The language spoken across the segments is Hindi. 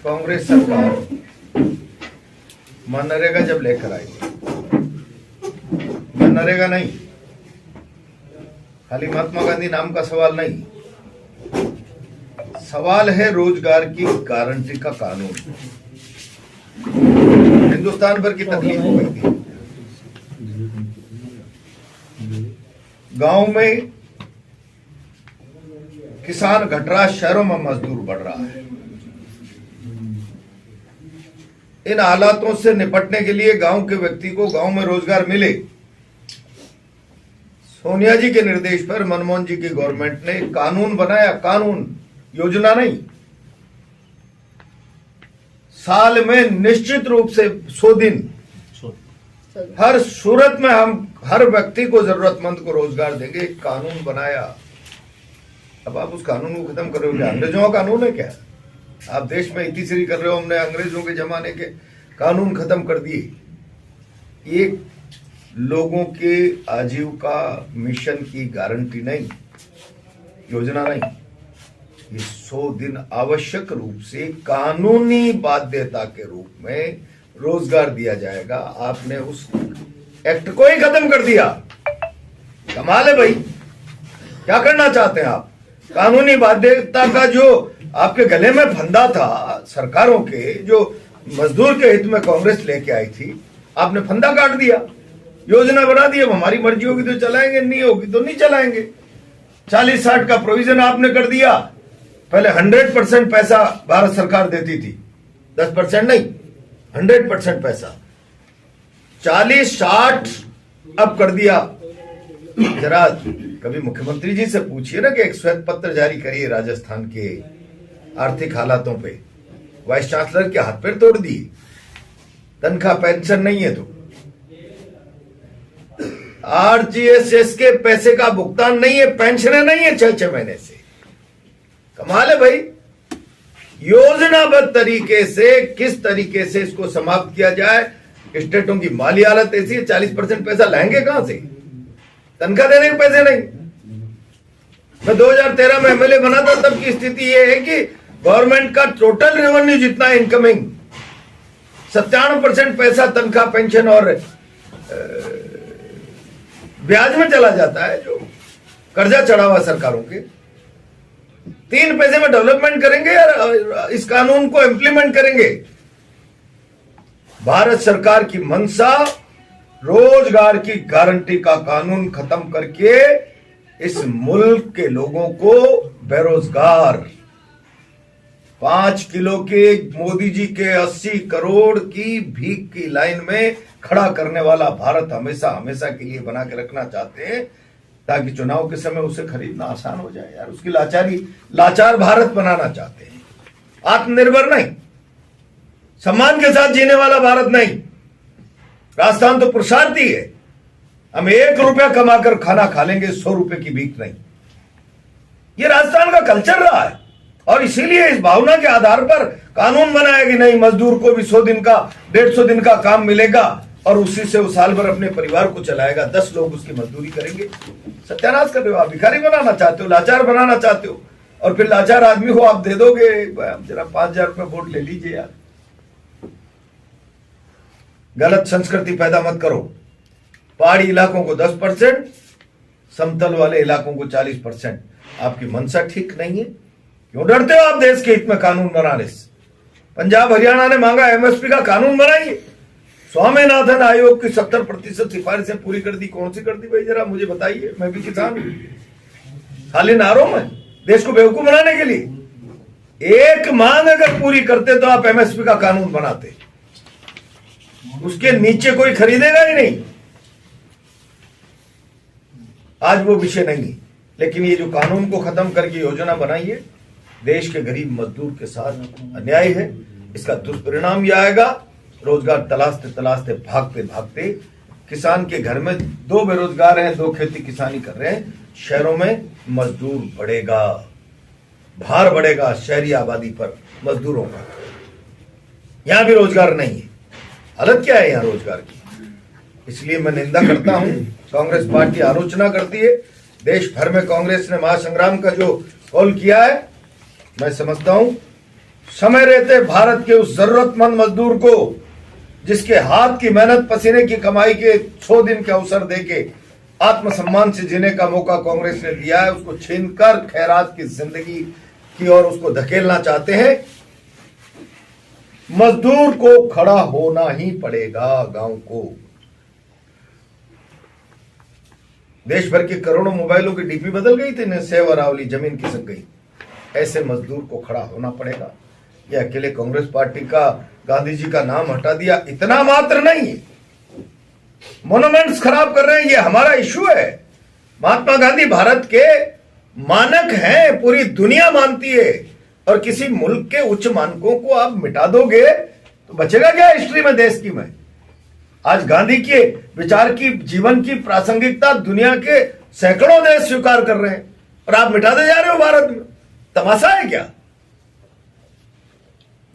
कांग्रेस सरकार मनरेगा जब लेकर आई, मनरेगा नहीं, खाली महात्मा गांधी नाम का सवाल नहीं, सवाल है रोजगार की गारंटी का कानून। हिंदुस्तान भर की तकलीफ हो गई थी। गांव में किसान घट रहा, शहरों में मजदूर बढ़ रहा है। इन हालातों से निपटने के लिए गांव के व्यक्ति को गांव में रोजगार मिले, सोनिया जी के निर्देश पर मनमोहन जी की गवर्नमेंट ने कानून बनाया। कानून, योजना नहीं। साल में निश्चित रूप से 100 दिन हर सूरत में हम हर व्यक्ति को, जरूरतमंद को रोजगार देंगे। एक कानून बनाया। अब आप उस कानून को खत्म कर रहे हो क्या? अंग्रेजों का कानून है क्या? आप देश में इतिश्री कर रहे हो। हमने अंग्रेजों के जमाने के कानून खत्म कर दिए। एक लोगों के आजीविका मिशन की गारंटी नहीं, योजना नहीं। ये 100 दिन आवश्यक रूप से कानूनी बाध्यता के रूप में रोजगार दिया जाएगा। आपने उस एक्ट को ही खत्म कर दिया। कमाल है भाई। क्या करना चाहते हैं आप? कानूनी बाध्यता का जो आपके गले में फंदा था सरकारों के, जो मजदूर के हित में कांग्रेस लेके आई थी, आपने फंदा काट दिया। योजना बना दी। अब हमारी मर्जी होगी तो चलाएंगे, नहीं होगी तो नहीं चलाएंगे। 40-60 का प्रोविजन आपने कर दिया। पहले 100% पैसा भारत सरकार देती थी, 10% नहीं, 100% पैसा। 40-60 अब कर दिया। जरा कभी मुख्यमंत्री जी से पूछिए ना कि एक श्वेत पत्र जारी करिए राजस्थान के आर्थिक हालातों पे। वाइस चांसलर के हाथ पैर तोड़ दिए। तनख्वाह पेंशन नहीं है तो आरजीएसएस के पैसे का भुगतान नहीं है, पेंशन नहीं है 6-6 महीने से। कमाल है भाई। योजनाबद्ध तरीके से किस तरीके से इसको समाप्त किया जाए। स्टेटों की माली हालत ऐसी है, 40% पैसा लाएंगे कहां से? तनख्वाह देने के पैसे नहीं। मैं 2013 में एमएलए बना था, तब की स्थिति यह है कि गवर्नमेंट का टोटल रेवेन्यू जितना इनकमिंग, 97% पैसा तनख्वाह, पेंशन और ब्याज में चला जाता है, जो कर्जा चढ़ा हुआ सरकारों के। 3 पैसे में डेवलपमेंट करेंगे या इस कानून को इंप्लीमेंट करेंगे? भारत सरकार की मंशा रोजगार की गारंटी का कानून खत्म करके इस मुल्क के लोगों को बेरोजगार, 5 किलो के मोदी जी के 80 करोड़ की भीख की लाइन में खड़ा करने वाला भारत हमेशा हमेशा के लिए बना के रखना चाहते हैं, ताकि चुनाव के समय उसे खरीदना आसान हो जाए। यार, उसकी लाचार भारत बनाना चाहते हैं। आत्मनिर्भर नहीं, सम्मान के साथ जीने वाला भारत नहीं। राजस्थान तो पुरुषार्थी है। हम 1 रुपया कमाकर खाना खा लेंगे, 100 रुपए की भीख नहीं। ये राजस्थान का कल्चर रहा है, और इसीलिए इस भावना के आधार पर कानून बनाया कि नहीं, मजदूर को भी 100 दिन का, 150 दिन का काम मिलेगा और उसी से वो साल भर अपने परिवार को चलाएगा। 10 लोग उसकी मजदूरी करेंगे। सत्यानाश कर रहे हो आप। भिखारी बनाना चाहते हो, लाचार बनाना चाहते हो, और फिर लाचार आदमी को आप दे दोगे जरा 5,000 रुपए वोट ले लीजिए। यार, गलत संस्कृति पैदा मत करो। पहाड़ी इलाकों को 10%, समतल वाले इलाकों को 40%। आपकी मंशा ठीक नहीं है। क्यों डरते हो आप देश के हित में कानून बनाने से? पंजाब हरियाणा ने मांगा एमएसपी का कानून बनाइए। स्वामीनाथन आयोग की 70% सिफारिशें पूरी कर दी। कौन सी कर दी भाई, जरा मुझे बताइए। मैं भी किसान हूं, खाली नारों में देश को बेवकूफ बनाने के लिए। एक मांग अगर पूरी करते तो आप एमएसपी का कानून बनाते। उसके नीचे कोई खरीदेगा ही नहीं। आज वो विषय नहीं है, लेकिन ये जो कानून को खत्म करके योजना बनाई है, देश के गरीब मजदूर के साथ अन्याय है। इसका दुष्परिणाम यह आएगा, रोजगार तलाशते तलाशते, भागते भागते, किसान के घर में 2 बेरोजगार हैं, 2 खेती किसानी कर रहे हैं, शहरों में मजदूर बढ़ेगा, भार बढ़ेगा शहरी आबादी पर मजदूरों का। यहां भी रोजगार नहीं है। हालत क्या है यहां रोजगार की? इसलिए मैं निंदा करता हूं। कांग्रेस पार्टी आलोचना करती है। देश भर में कांग्रेस ने महासंग्राम का जो कॉल किया है, मैं समझता हूं समय रहते भारत के उस जरूरतमंद मजदूर को, जिसके हाथ की मेहनत पसीने की कमाई के 100 दिन के अवसर देके आत्मसम्मान से जीने का मौका कांग्रेस ने दिया है, उसको छीनकर खैरात की जिंदगी की ओर उसको धकेलना चाहते हैं। मजदूर को खड़ा होना ही पड़ेगा। गांव को, देश भर के करोड़ों मोबाइलों की डीपी बदल गई थी, सेव अरावली जमीन खिसक गई। ऐसे मजदूर को खड़ा होना पड़ेगा। ये अकेले कांग्रेस पार्टी का गांधी जी का नाम हटा दिया इतना मात्र नहीं है, मोन्यूमेंट्स खराब कर रहे हैं, ये हमारा इश्यू है। महात्मा गांधी भारत के मानक हैं, पूरी दुनिया मानती है, और किसी मुल्क के उच्च मानकों को आप मिटा दोगे तो बचेगा क्या हिस्ट्री में, देश की में। आज गांधी के विचार की, जीवन की प्रासंगिकता दुनिया के सैकड़ों देश स्वीकार कर रहे हैं, और आप मिटाते जा रहे हो भारत में। तमाशा है क्या?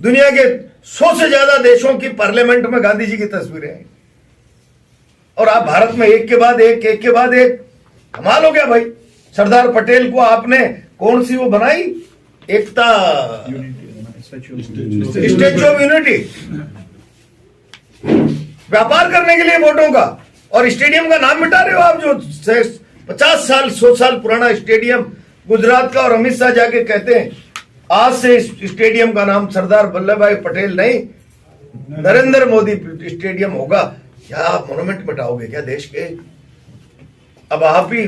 दुनिया के 100 से ज्यादा देशों की पार्लियामेंट में गांधी जी की तस्वीरें हैं, और आप भारत में एक के बाद एक। कमाल हो गया भाई। सरदार पटेल को आपने कौन सी वो बनाई, एकता स्टैच्यू ऑफ यूनिटी, व्यापार करने के लिए वोटों का, और स्टेडियम का नाम मिटा रहे हो आप, जो 50 साल 100 साल पुराना स्टेडियम गुजरात का, और अमित शाह जाके कहते हैं आज से स्टेडियम का नाम सरदार वल्लभ भाई पटेल नहीं, नरेंद्र मोदी स्टेडियम होगा। क्या आप मोन्यूमेंट मिटाओगे क्या देश के? अब आप ही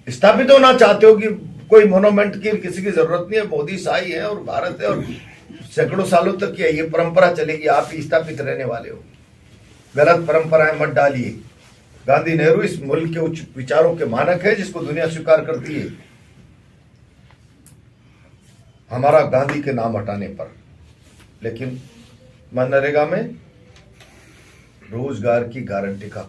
स्थापित होना चाहते हो कि कोई मोन्यूमेंट की किसी की जरूरत नहीं है, मोदी शाही है और भारत है, और सैकड़ों सालों तक ये परंपरा चलेगी, आप ही स्थापित रहने वाले हो। गलत परंपराएं मत डालिए। गांधी नेहरू इस मुल्क के उच्च विचारों के मानक है, जिसको दुनिया स्वीकार करती है। हमारा गांधी के नाम हटाने पर, लेकिन मनरेगा में रोजगार की गारंटी का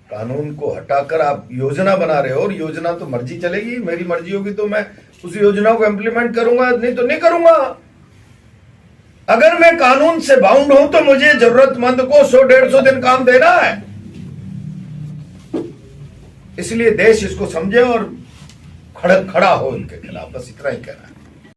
कानून को हटाकर आप योजना बना रहे हो, और योजना तो मर्जी चलेगी, मेरी मर्जी होगी तो मैं उस योजना को इंप्लीमेंट करूंगा, नहीं तो नहीं करूंगा। अगर मैं कानून से बाउंड हूं तो मुझे जरूरतमंद को 100-150 दिन काम देना है। इसलिए देश इसको समझे और खड़ा हो इनके खिलाफ, बस इतना ही कहना है।